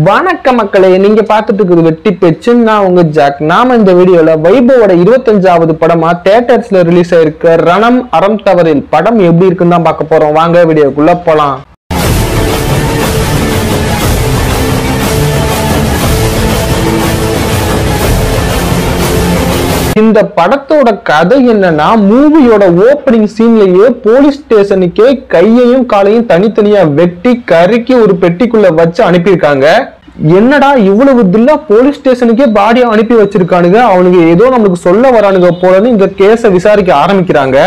வணக்கம் மக்களே, நீங்க பார்த்துட்டு இருக்குது வெட்டி பேச்சு. நான் உங்க ஜாக். நாம இந்த வீடியோல வைபவோட 25வது படமா தியேட்டர்ஸ்ல ரிலீஸ் ஆயிருக்க ரணம் அறம் தவறில் படம் எப்படி இருக்குன்னு தான் பார்க்க போறோம். வாங்க வீடியோக்குள்ள போலாம். இந்த படத்தோட கதை என்னன்னா, மூவியோட ஓப்பனிங் சீன்லயே போலீஸ் ஸ்டேஷனுக்கே கையையும் காலையும் தனித்தனியா வெட்டி கருக்கி ஒரு பெட்டிக்குள்ள வச்சு அனுப்பியிருக்காங்க. என்னடா இவ்வளவு தில்லா போலீஸ் ஸ்டேஷனுக்கே பாடியா அனுப்பி வச்சிருக்கானுங்க, அவனுக்கு ஏதோ நம்மளுக்கு சொல்ல வரானுங்க போலன்னு இங்க கேஸ விசாரிக்க ஆரம்பிக்கிறாங்க.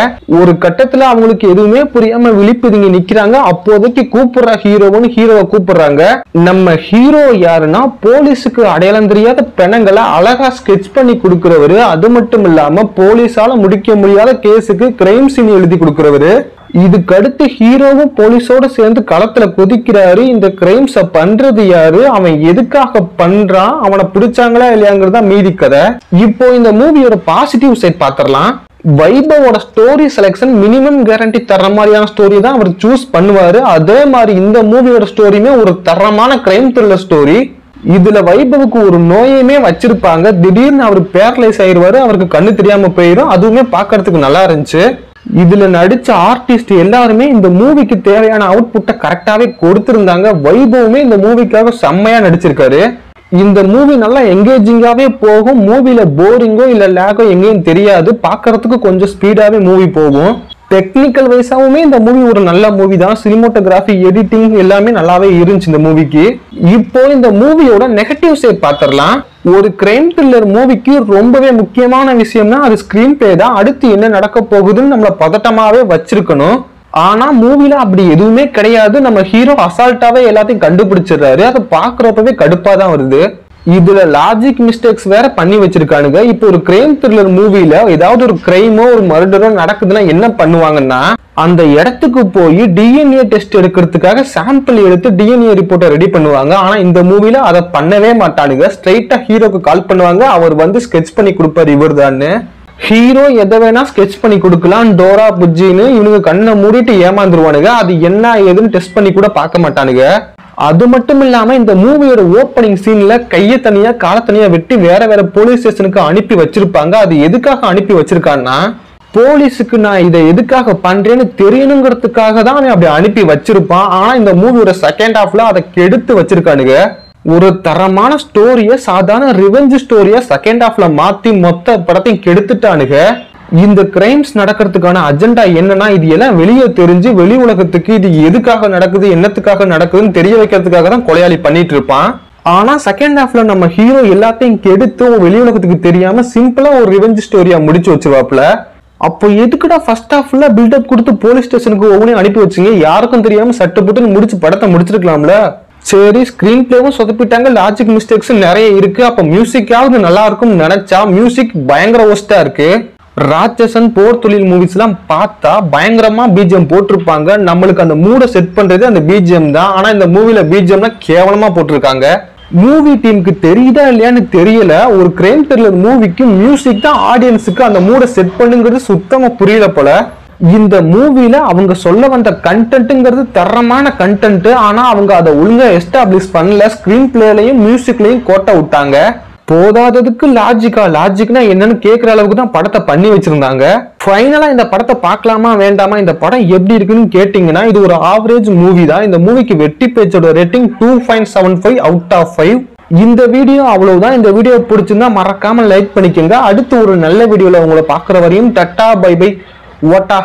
ஒரு கட்டத்துல அவங்களுக்கு எதுவுமே புரியாம விழிப்புதுங்க நிக்கிறாங்க. அப்போதைக்கு கூப்பிடுற ஹீரோன்னு ஹீரோவை கூப்பிடுறாங்க. நம்ம ஹீரோ யாருன்னா, போலீஸுக்கு அடையாளம் தெரியாத பெணங்களை அழகா ஸ்கெட்ச் பண்ணி கொடுக்கிறவரு. அது மட்டும் இல்லாம போலீஸால முடிக்க முடியாத கேஸுக்கு கிரைம் சீன் எழுதி கொடுக்கிறவரு. இதுக்கு அடுத்து ஹீரோவும் போலீஸோட சேர்ந்து களத்துல கொதிக்கிறாரு. இந்த கிரைம்ஸ பண்றது யாரு, அவன் எதுக்காக பண்றான், அவனை பிடிச்சாங்களா இல்லையாங்கிறதா மீதி கதை. இப்போ இந்த மூவியோட பாசிட்டிவ் சைட் பாத்திரலாம். வைபவோட ஸ்டோரி செலக்ஷன் மினிமம் கேரண்டி தர்ற மாதிரியான ஸ்டோரி தான் அவர் சூஸ் பண்ணுவாரு. அதே மாதிரி இந்த மூவியோட ஸ்டோரியுமே ஒரு தரமான கிரைம் த்ரில்லர் ஸ்டோரி. இதுல வைபவுக்கு ஒரு நோயுமே வச்சிருப்பாங்க. திடீர்னு அவர் பேரலைஸ் ஆயிடுவாரு, அவருக்கு கண்ணு தெரியாம போயிடும். அதுவுமே பாக்குறதுக்கு நல்லா இருந்துச்சு. இதுல நடிச்ச ஆர்டிஸ்ட் எல்லாருமே இந்த மூவிக்கு தேவையான அவுட்புட்டை கரெக்டாவே கொடுத்திருந்தாங்க. வைபவுமே இந்த மூவிக்காக செம்மையா நடிச்சிருக்காரு. இந்த மூவி நல்லா எங்கேஜிங்காவே போகும். மூவில போரிங்கோ இல்ல லேகோ எங்கேயும் தெரியாது. பாக்குறதுக்கு கொஞ்சம் ஸ்பீடாவே மூவி போகும். டெக்னிக்கல் வைஸாவுமே இந்த மூவி ஒரு நல்ல மூவி தான். சினிமோட்டோகிராஃபி, எடிட்டிங் எல்லாமே நல்லாவே இருந்துச்சு இந்த மூவிக்கு. இப்போ இந்த மூவியோட நெகட்டிவ் சைட் பாத்திரலாம். ஒரு கிரைம் த்ரில்லர் மூவிக்கு ரொம்பவே முக்கியமான விஷயம்னா அது ஸ்கிரீன் பிளே தான். அடுத்து என்ன நடக்க போகுதுன்னு நம்மள பதட்டமாவே வச்சிருக்கணும். ஆனா மூவில அப்படி எதுவுமே கிடையாது. நம்ம ஹீரோ அசால்ட்டாவே எல்லாத்தையும் கண்டுபிடிச்சிடுறாரு. அதை பாக்குறப்பவே கடுப்பா தான் வருது. இதுல லாஜிக் மிஸ்டேக்ஸ் வேற பண்ணி வச்சிருக்கானுங்க. இப்போ ஒரு கிரைம் த்ரில்லர் மூவில ஏதாவது ஒரு கிரைமோ ஒரு மர்டரோ நடக்குதுன்னா என்ன பண்ணுவாங்கன்னா, அந்த இடத்துக்கு போய் டிஎன்ஏ டெஸ்ட் எடுக்கிறதுக்காக சாம்பிள் எடுத்து டிஎன்ஏ ரிப்போர்ட்டை ரெடி பண்ணுவாங்க. ஆனா இந்த மூவில அதை பண்ணவே மாட்டானுங்க. ஸ்ட்ரைட்டா ஹீரோக்கு கால் பண்ணுவாங்க. அவர் வந்து ஸ்கெட்ச் பண்ணி கொடுப்பாரு இவர் தான்னு. ஹீரோ எதை வேணா ஸ்கெட்ச் பண்ணி கொடுக்கலாம், டோரா புஜ்ஜின்னு இவனுங்க கண்ணை மூடிட்டு ஏமாந்துருவானுங்க. அது என்ன ஏதுன்னு டெஸ்ட் பண்ணி கூட பார்க்க மாட்டானுங்க. அது மட்டும் இல்லாம இந்த மூவியோட ஓப்பனிங் சீன்ல கையை தனியா கால தனியா வெட்டி வேற வேற போலீஸ் ஸ்டேஷனுக்கு அனுப்பி வச்சிருப்பாங்க. அது எதுக்காக அனுப்பி வச்சிருக்கான்னா, போலீஸுக்கு நான் இதை எதுக்காக பண்றேன்னு தெரியணுங்கிறதுக்காக தான் அப்படி அனுப்பி வச்சிருப்பான். ஆனா இந்த மூவியோட செகண்ட் ஹாஃப்ல அதை கெடுத்து வச்சிருக்கானுங்க. ஒரு தரமான ஸ்டோரிய சாதாரண ரிவெஞ்ச் ஸ்டோரியா செகண்ட் ஹாஃப்ல மாத்தி மொத்த படத்தையும் கெடுத்துட்டானுங்க. இந்த கிரைம்ஸ் நடக்கிறதுக்கான அஜெண்டா என்னன்னா, இது எல்லாம் வெளியே தெரிஞ்சு வெளி உலகத்துக்கு இது எதுக்காக நடக்குது என்னத்துக்காக நடக்குதுன்னு தெரிய வைக்கிறதுக்காக தான் கொலையாளி பண்ணிட்டு இருப்பான். ஆனா செகண்ட் ஹாஃப்ல நம்ம ஹீரோ எல்லாத்தையும் கெடுத்து வெளி உலகத்துக்கு தெரியாம சிம்பிளா ஒரு ரிவெஞ்ச் ஸ்டோரியா முடிச்சு வச்சிருவாப்ல. அப்போ எதுக்குடா ஃபர்ஸ்ட் ஹாஃப்ல பில்டப் கொடுத்து போலீஸ் ஸ்டேஷனுக்கு ஒவ்வொன்றையும் அனுப்பி வச்சுங்க, யாருக்கும் தெரியாம சட்டுப்பட்டு முடிச்சு படத்தை முடிச்சிருக்கலாம்ல. சரி, ஸ்கிரீன் பிளேவும் சொதப்பிட்டாங்க, லாஜிக் மிஸ்டேக்ஸ் நிறைய இருக்கு. அப்ப மியூசிக்காவது நல்லா இருக்கும்னு நினைச்சா மியூசிக் பயங்கர ஒஸ்டா இருக்கு. ராட்சசன், போர் தொழில் மூவிஸ் எல்லாம் பார்த்தா பயங்கரமா பிஜிஎம் போட்டிருப்பாங்க. நம்மளுக்கு அந்த மூடை செட் பண்றது அந்த பிஜிஎம் தான். ஆனா இந்த மூவில பிஜிஎம்னா கேவலமா போட்டிருக்காங்க. மூவி டீமுக்கு தெரியுதா இல்லையான்னு தெரியல. ஒரு கிரைம் த்ரில்லர் மூவிக்கு மியூசிக் தான் ஆடியன்ஸுக்கு அந்த மூடை செட் பண்ணுங்கிறது சுத்தமா புரியல போல. இந்த மூவில அவங்க சொல்ல வந்த கண்டென்ட்ங்கிறது தரமான கண்டென்ட். ஆனா அவங்க அதை ஒழுங்கா எஸ்டாப்ளிஷ் பண்ணல. ஸ்கிரீன் பிளேலையும் மியூசிக்லயும் கோட்டை விட்டாங்க. போதாததுக்கு லாஜிக்னா என்னன்னு கேட்கிற அளவுக்கு தான் படத்தை பண்ணி வச்சிருந்தாங்க. ஃபைனலா இந்த படத்தை பார்க்கலாமா வேண்டாமா, இந்த படம் எப்படி இருக்குன்னு கேட்டீங்கன்னா, இது ஒரு ஆவரேஜ் மூவி தான். இந்த மூவிக்கு வெட்டி பேச்சோட ரேட்டிங் 2.75 அவுட் ஆஃப் 5. இந்த வீடியோ அவ்வளவுதான். இந்த வீடியோ பிடிச்சிருந்தா மறக்காம லைக் பண்ணிக்கோங்க. அடுத்து ஒரு நல்ல வீடியோல உங்களை பார்க்குற வரையும் டட்டா பை பை ஓட்டா.